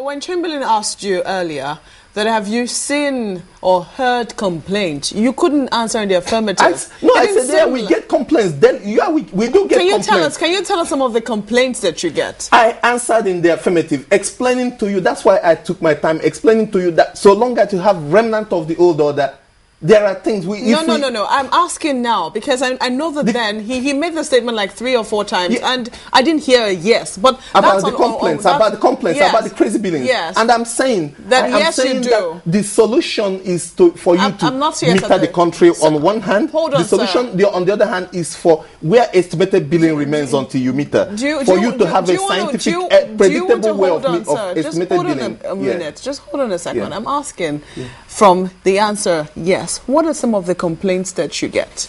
When Chamberlain asked you earlier that have you seen or heard complaints, you couldn't answer in the affirmative. I said we get complaints. Then we do get complaints. Can you tell us some of the complaints that you get? I answered in the affirmative, explaining to you. That's why I took my time explaining to you that so long as you have remnant of the old order, there are things we... No. I'm asking now because I know that then he made the statement like 3 or 4 times and I didn't hear a yes. But about the complaints, about the crazy billings. Yes. And I'm saying that that the solution is for you to meter the country on one hand. Hold on, the solution on the other hand is for where estimated billing remains until you meter. For you to have a scientific, predictable way of estimated billing. Just hold on a second. Yeah. I'm asking from the answer yes. What are some of the complaints that you get?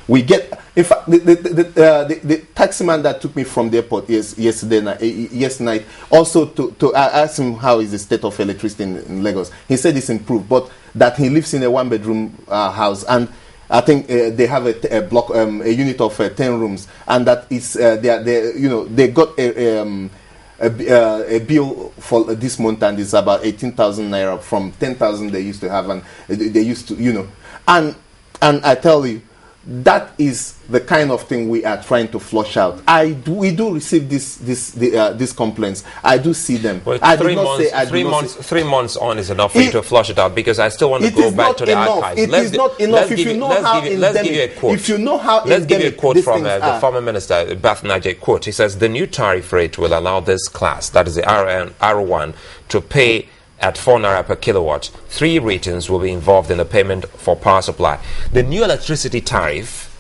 We get, in fact, the taximan that took me from the airport yesterday night, also to ask him how is the state of electricity in Lagos. He said it's improved, but that he lives in a 1-bedroom house, and I think they have a unit of 10 rooms, and that is they got a bill for this month, and it's about 18,000 naira from 10,000 they used to have, and they used to, and I tell you, that is the kind of thing we are trying to flush out. We do receive these complaints. I do see them. Well, 3 months on is enough for you to flush it out, because I still want to go back to the archives. It is not enough. If you know how let's give you a quote from the former minister, Bath Niger, quote. He says, the new tariff rate will allow this class, that is the R1, to pay at 4 naira per kilowatt. 3 regions will be involved in the payment for power supply. The new electricity tariff,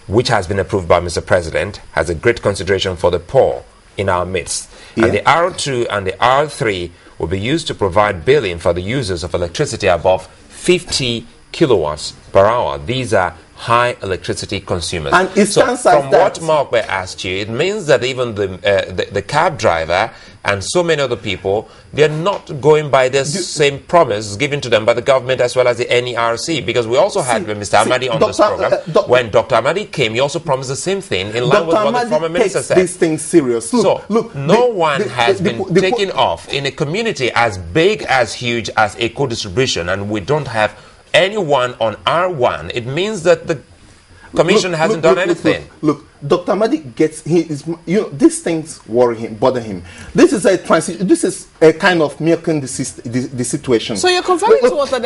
which has been approved by Mr. President, has a great consideration for the poor in our midst. Yeah. And the R2 and the R3 will be used to provide billing for the users of electricity above 50 kilowatts per hour. These are high electricity consumers. And it stands as from what Mark asked you, it means that even the cab driver and so many other people, they're not going by this same promise given to them by the government as well as the NERC, because we also had Mr. Amadi on this program. When Dr. Amadi came, he also promised the same thing in line with what the former minister said. These things serious. Look, no one has been taken off in a community as big, as huge as a co-distribution, and we don't have anyone on R1. It means that the commission hasn't done anything. Look, Dr. Amadi these things worry him, bother him. This is a transition. This is a kind of milking the situation. So you're confirming to us that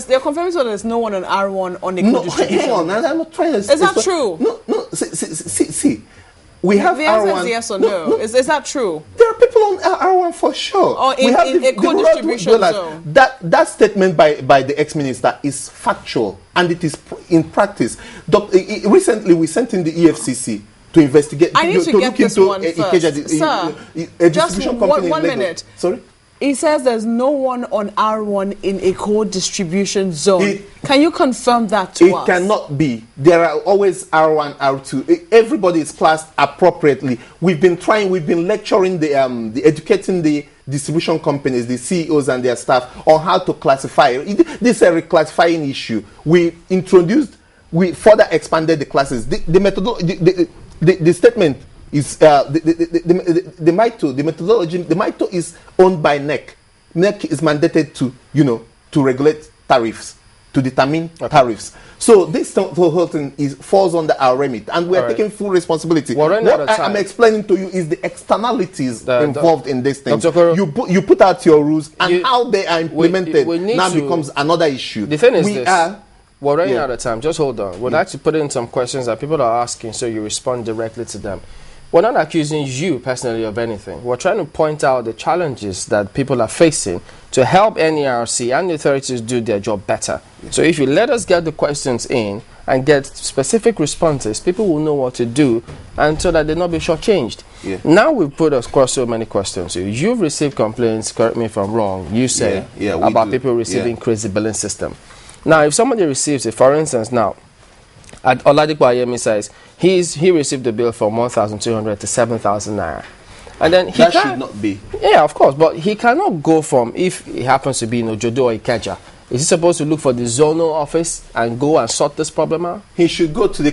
you're confirming to us that there's no one on R1 on the co-distribution. Hang on, I'm not trying to. Is that true? No. See. We have the answer R1. Is yes or no? Is that true? There are people on R1 for sure. Or in a co-distribution zone. That statement by the ex-minister is factual, and it is in practice. Recently, we sent in the EFCC to investigate. I need to get this one first. Sir, just one minute. Sorry? He says there's no one on R1 in a co-distribution zone. Can you confirm that to us? It cannot be. There are always R1, R2. Everybody is classed appropriately. We've been lecturing educating the distribution companies, the CEOs and their staff on how to classify. This is a reclassifying issue. We further expanded the classes. The statement is the methodology. The MITO is owned by NERC. NERC is mandated to regulate tariffs, to determine tariffs. So this whole thing falls under our remit, and we are taking full responsibility. What I'm explaining to you is the externalities involved in this thing. You put out your rules, and how they are implemented now becomes another issue. The thing is we're running out of time. Just hold on. We'd like to put in some questions that people are asking, so you respond directly to them. We're not accusing you personally of anything. We're trying to point out the challenges that people are facing to help NERC and the authorities do their job better. Yeah. So if you let us get the questions in and get specific responses, people will know what to do, and so that they'll not be shortchanged. Yeah. Now we've put across so many questions. You've received complaints, correct me if I'm wrong, you say, about people receiving crazy billing system. Now, if somebody receives it, for instance, now, Oladipo Ayemi says he received the bill from 1,200 to 7,000 naira, and then that should not be. Yeah, of course, but he cannot go from, if he happens to be in Ojodo or Ikeja, Is he supposed to look for the zonal office and go and sort this problem out? He should go to the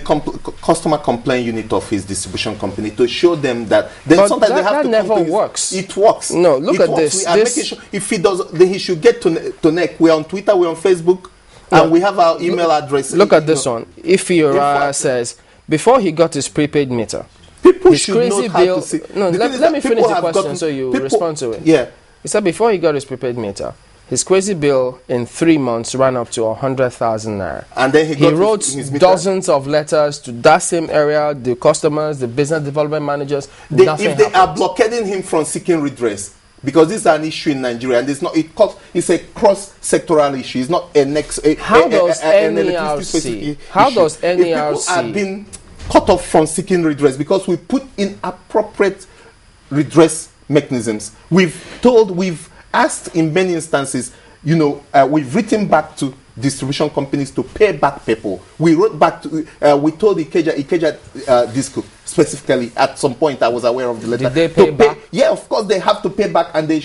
customer complaint unit of his distribution company to show them that. Then but sometimes that, they have that to never works. It works. No, look at this. We are making sure if he does, then he should get to NERC. We're on Twitter, we're on Facebook, and we have our email address. Look at this one. If Uriah says, before he got his prepaid meter, people his should crazy know how bill. to see. No, let me finish the question so you respond to it. Yeah. He said before he got his prepaid meter, his crazy bill in 3 months ran up to 100,000 naira. And then he wrote dozens of letters to that same area, the customers, the business development managers. If they are blockading him from seeking redress, because this is an issue in Nigeria, and it's not. It's a cross-sectoral issue. It's not a next. How does NERC? How does NERC? People have been cut off from seeking redress because we put in appropriate redress mechanisms. We've asked in many instances, we've written back to distribution companies to pay back people. We wrote back to, we told Ikeja Disco specifically at some point. I was aware of the letter. Did they pay back? Yeah, of course they have to pay back, and they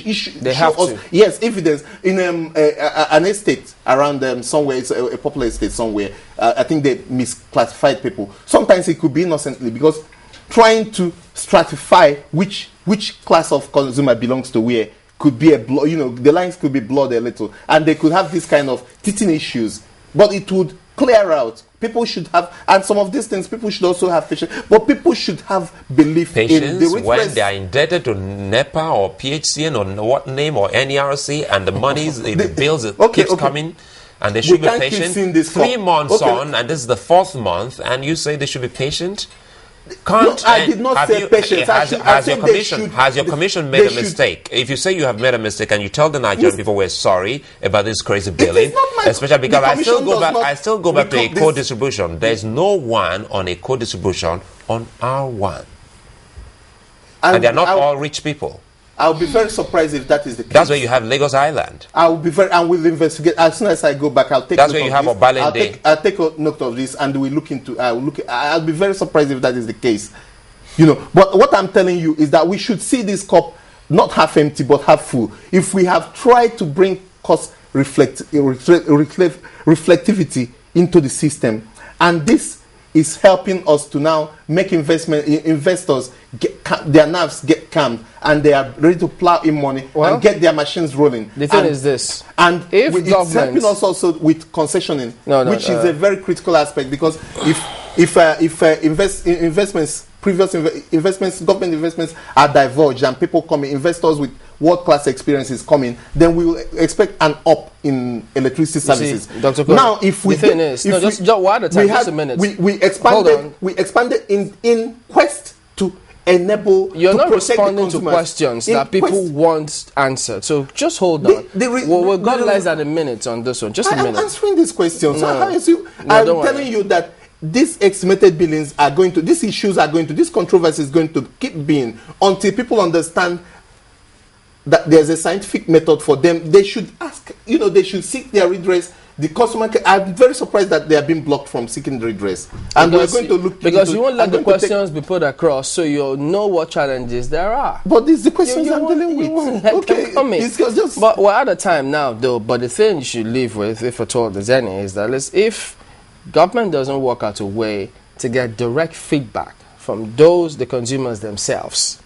have us, to. Yes, evidence in an estate around somewhere. It's a popular estate somewhere. I think they misclassified people. Sometimes it could be innocently because trying to stratify which class of consumer belongs to where could be the lines could be blurred a little, and they could have this kind of teething issues, but it would clear out. People should have, and some of these things people should also have patience, but people should have belief in the redress. When they are indebted to NEPA or PHCN or what name or NERC, and the monies, the bills keeps coming, and they should be patient. 3 months on, and this is the 4th month, and you say they should be patient. I did not say patience. Has your commission made a mistake? If you say you have made a mistake and you tell the Nigerian people we're sorry about this crazy billing, especially because I still go back to a co-distribution. There's no one on a co-distribution on R1. And they're not all rich people. I'll be very surprised if that is the case. That's where you have Lagos Island. And we'll investigate. As soon as I go back, I'll take That's where you have Obalende. I'll take a note of this and we'll look into I'll be very surprised if that is the case. But what I'm telling you is that we should see this cup not half empty but half full. If we have tried to bring cost reflectivity into the system, and this is helping us to now make investors their nerves get calmed, and they are ready to plow in money and get their machines rolling. The thing is this, and it's helping us also with concessioning, which is a very critical aspect, because if government investments are diverged and people come in, investors with world-class experiences coming, then we will expect an up in electricity services. See, Dr. Okoro, now, if we just a minute. We expanded in quest to enable. You're not responding to questions that people want answered. So just hold on. We'll go less than a minute on this one. Just a minute. I'm answering these questions. I'm telling you that these estimated billings are going to, these issues are going to, this controversy is going to keep being until people understand that there's a scientific method for them. They should ask, they should seek their redress. The customer, I'm very surprised that they are being blocked from seeking redress. And we're going to look because you won't let the questions be put across, so you'll know what challenges there are. But these are the questions I'm dealing with. Okay, but we're out of time now, though. But the thing you should leave with, if at all there's any, is that if government doesn't work out a way to get direct feedback from the consumers themselves,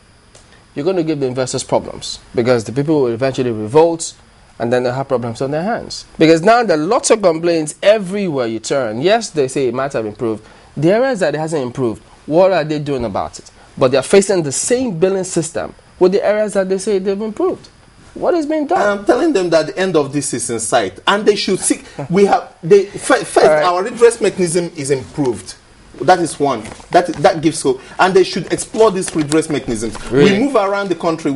you're going to give the investors problems, because the people will eventually revolt, and then they'll have problems on their hands. Because now there are lots of complaints everywhere you turn. Yes, they say it might have improved. The areas that it hasn't improved, what are they doing about it? But they're facing the same billing system with the areas that they say they've improved. What is being done? I'm telling them that the end of this is in sight, and they should seek. First, our redress mechanism is improved. That is one. That gives hope, and they should explore these redress mechanisms. Really? We move around the country.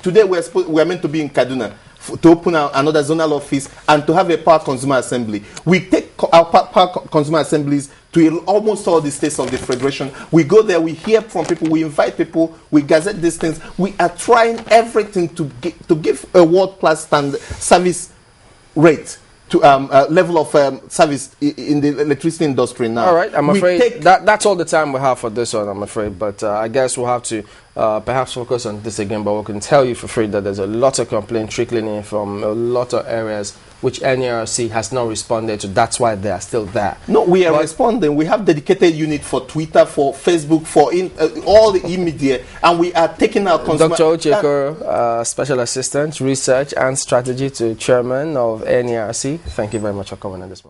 Today we're meant to be in Kaduna to open another zonal office and to have a power consumer assembly. We take our power consumer assemblies to almost all the states of the federation. We go there, we hear from people, we invite people, we gazette these things. We are trying everything to give a world-class standard service rate to level of service in the electricity industry now. All right, I'm afraid that's all the time we have for this one, I'm afraid. But I guess we'll have to perhaps focus on this again. But we can tell you for free that there's a lot of complaints trickling in from a lot of areas which NERC has not responded to. That's why they are still there. No, we are responding. We have dedicated unit for Twitter, for Facebook, for all the media, and we are taking our consumer. Dr. Uche Okoro, Special Assistant, Research and Strategy to Chairman of NERC. Thank you very much for coming on this morning.